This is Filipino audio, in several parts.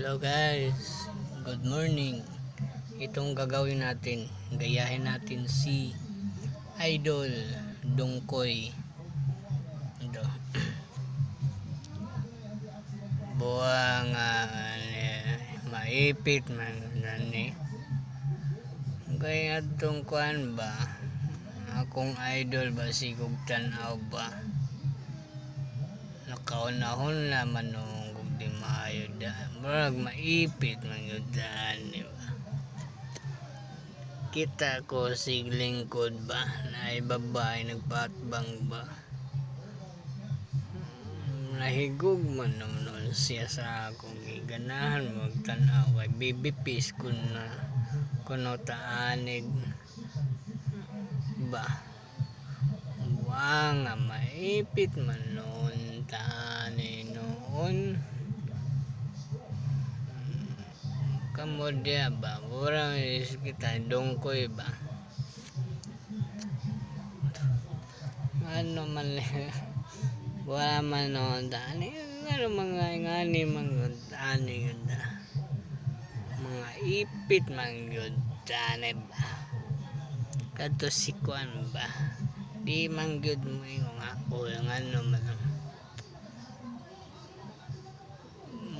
Hello guys, good morning. Itong gagawin natin, gayahin natin si Idol Dungkoy. Ito. Buwang maipit man nani. Kaya itong kuan ba? Akong idol ba sigog tanaw ba? Nakaunahon naman nung di maayo da. Murag maipit man yun daan, di ba? Kita ko si lingkod ba na babae nagpatbang ba, nahigog man naman siya sa akong ganahan magtanaw ay bibipis kun na kuno taanig ba, nga maipit man noon taani noon. Kamodya ba murang is kita dungkoy ba, ano man wala man noon tani ano mga ngani mga tani yun na mga ipit man yun tani ba kadto si kuan ba di man gyud mo nga o ano man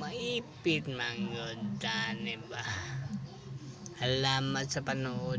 maipit man yun tani ba. Salamat sa panood.